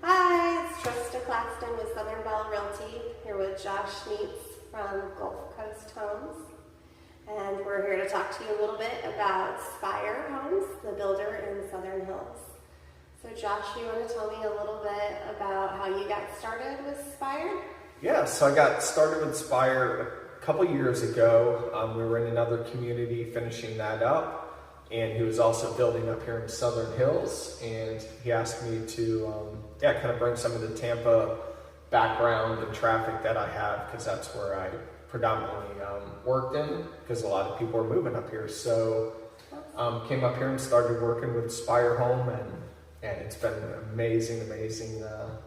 Hi, it's Trista Claxton with Southern Bell Realty, here with Josh Neitz from Gulf Coast Homes. And we're here to talk to you a little bit about Spire Homes, the builder in Southern Hills. So Josh, you want to tell me a little bit about how you got started with Spire? Yeah, so I got started with Spire a couple years ago. We were in another community finishing that up. And he was also building up here in Southern Hills, and he asked me to kind of bring some of the Tampa background and traffic that I have, because that's where I predominantly worked in, because a lot of people are moving up here. So came up here and started working with Spire Home, and it's been an amazing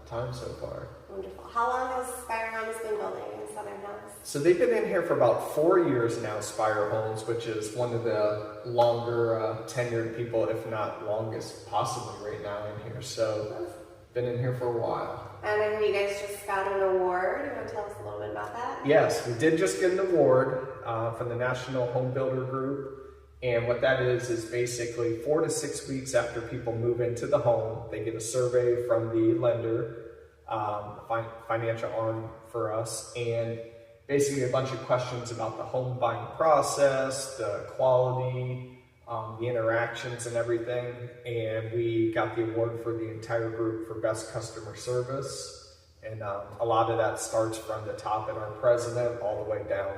time so far. Wonderful. How long has Spire Homes been building in Southern Hills? So they've been in here for about 4 years now, Spire Homes, which is one of the longer tenured people, if not longest possibly right now in here. So been in here for a while. And I hear you guys just got an award. You want to tell us a little bit about that? Yes, we did just get an award from the National Home Builder Group. And what that is basically 4 to 6 weeks after people move into the home, they get a survey from the lender, financial arm for us, and basically a bunch of questions about the home buying process, the quality, the interactions and everything. And we got the award for the entire group for best customer service. And a lot of that starts from the top and our president all the way down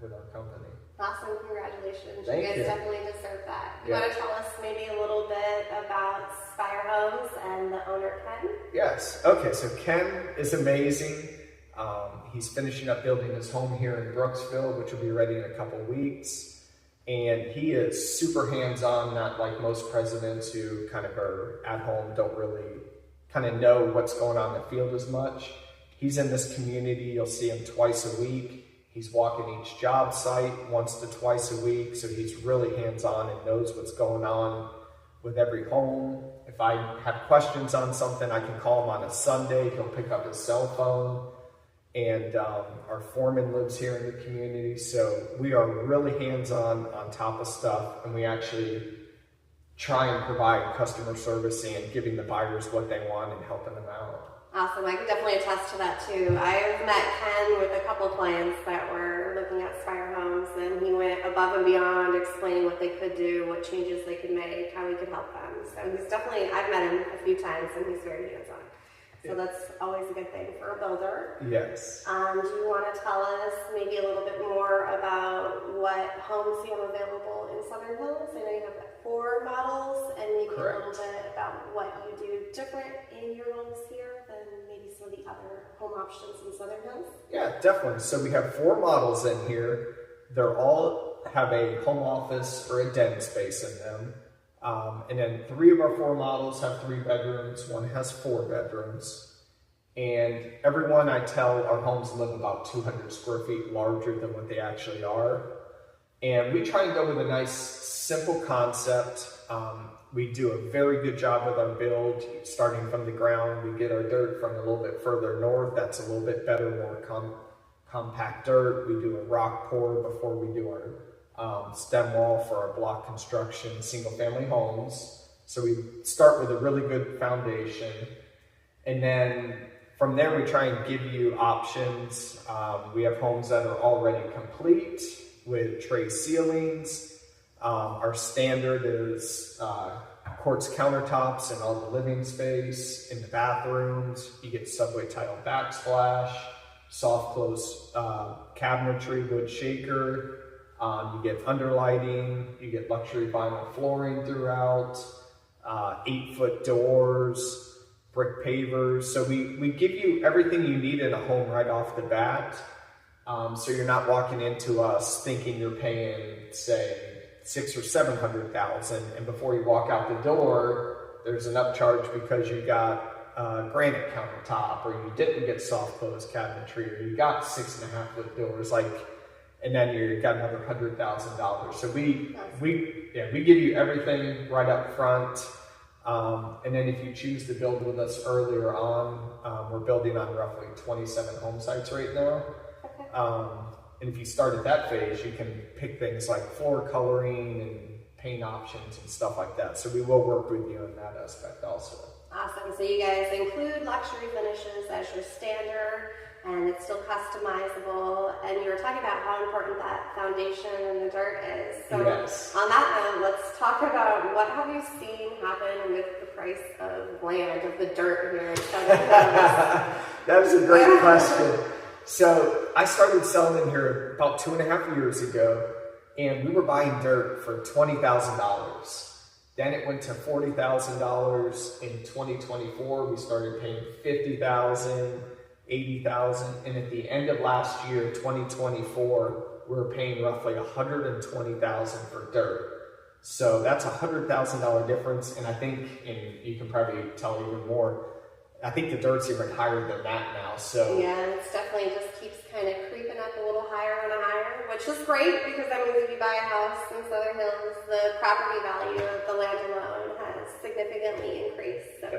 with our company. Awesome, congratulations. Thank you guys you. Definitely deserve that. You Yeah. want to tell us maybe a little bit about Spire Homes and the owner, Ken? Yes. Okay, so Ken is amazing. He's finishing up building his home here in Brooksville, which will be ready in a couple weeks. And he is super hands-on, not like most presidents who kind of are at home, don't really kind of know what's going on in the field as much. He's in this community, you'll see him twice a week. He's walking each job site once to twice a week, so he's really hands-on and knows what's going on with every home. If I have questions on something, I can call him on a Sunday. He'll pick up his cell phone. And our foreman lives here in the community, so we are really hands-on on top of stuff, and we actually try and provide customer service and giving the buyers what they want and helping them out. Awesome, I can definitely attest to that too. I've met Ken with a couple clients that were looking at Spire Homes, and he went above and beyond explaining what they could do, what changes they could make, how we could help them. So he's definitely, I've met him a few times, and he's very hands-on. So that's always a good thing for a builder. Yes. Do you want to tell us maybe a little bit more about what homes you have available in Southern Hills? I know you have 4 models, and maybe Correct. a little bit about what you do different in your homes here than maybe some of the other home options in Southern Hills? Yeah, definitely. So we have 4 models in here. They're all have a home office or a den space in them. And then 3 of our 4 models have 3 bedrooms, 1 has 4 bedrooms. And every one I tell our homes live about 200 square feet larger than what they actually are. And we try and go with a nice, simple concept. We do a very good job with our build, starting from the ground. We get our dirt from a little bit further north. That's a little bit better, more compact dirt. We do a rock pour before we do our stem wall for our block construction, single family homes. So we start with a really good foundation. And then from there, we try and give you options. We have homes that are already complete with tray ceilings. Our standard is quartz countertops in all the living space. In the bathrooms, you get subway tile backsplash, soft close cabinetry, wood shaker. You get underlighting, you get luxury vinyl flooring throughout, 8-foot doors, brick pavers. So we give you everything you need in a home right off the bat. So you're not walking into us thinking you're paying, say, $600,000 or $700,000, and before you walk out the door, there's an upcharge because you got granite countertop, or you didn't get soft close cabinetry, or you got 6.5-foot doors, and then you got another $100,000. So we give you everything right up front. And then if you choose to build with us earlier on, we're building on roughly 27 home sites right now. And if you start at that phase, you can pick things like floor coloring and paint options and stuff like that. So we will work with you in that aspect also. Awesome. So you guys include luxury finishes as your standard, and it's still customizable. And you were talking about how important that foundation and the dirt is. So yes. On that note, let's talk about what have you seen happen with the price of land, of the dirt here in Southern Hills? That was a great question. So I started selling in here about 2.5 years ago, and we were buying dirt for $20,000. Then it went to $40,000 in 2024. We started paying $50,000, $80,000, and at the end of last year, 2024, we were paying roughly $120,000 for dirt. So that's a $100,000 difference, and I think, and you can probably tell even more, I think the dirt's even higher than that now. So yeah, it's definitely just keeps kind of creeping up a little higher and higher, which is great because that means if you buy a house in Southern Hills, the property value of the land alone has significantly increased. So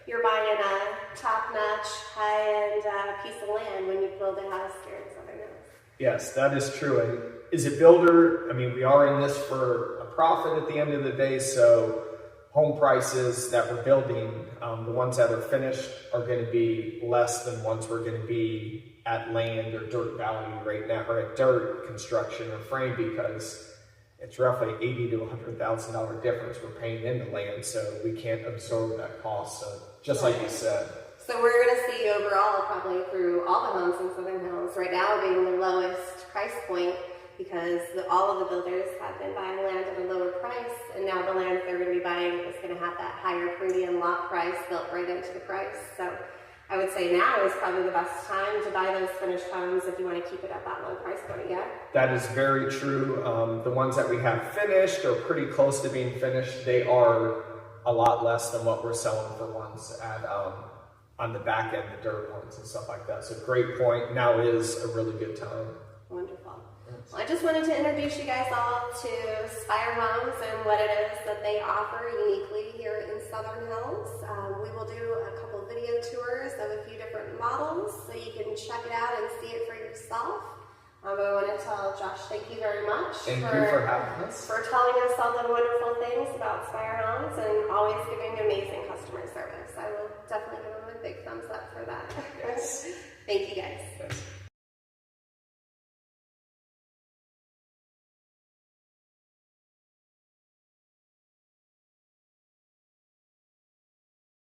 you're buying a top-notch, high-end piece of land when you build a house here in Southern Hills. Yes, that is true. And as a builder, I mean, we are in this for a profit at the end of the day, so home prices that we're building, the ones that are finished are going to be less than ones we're going to be at land or dirt value right now, or at dirt construction or frame, because it's roughly $80,000 to $100,000 difference we're paying in the land, so we can't absorb that cost. So just like you said. So we're going to see overall, probably through all the homes in Southern Hills, right now being the lowest price point, because all of the builders have been buying land at a lower price, and now the land they're going to be buying is going to have that higher premium lot price built right into the price. So I would say now is probably the best time to buy those finished homes if you want to keep it at that low price point, yeah? That is very true. The ones that we have finished or pretty close to being finished, they are a lot less than what we're selling for ones at on the back end, the dirt ones and stuff like that. So great point. Now is a really good time. Wonderful. Well, I just wanted to introduce you guys all to Spire Homes and what it is that they offer uniquely here in Southern Hills. We will do a couple video tours of a few different models so you can check it out and see it for yourself. I want to tell Josh, thank you very much Thank you for having us. For telling us all the wonderful things about Spire Homes and always giving amazing customer service. I will definitely give them a big thumbs up for that. Yes. Thank you guys. Yes.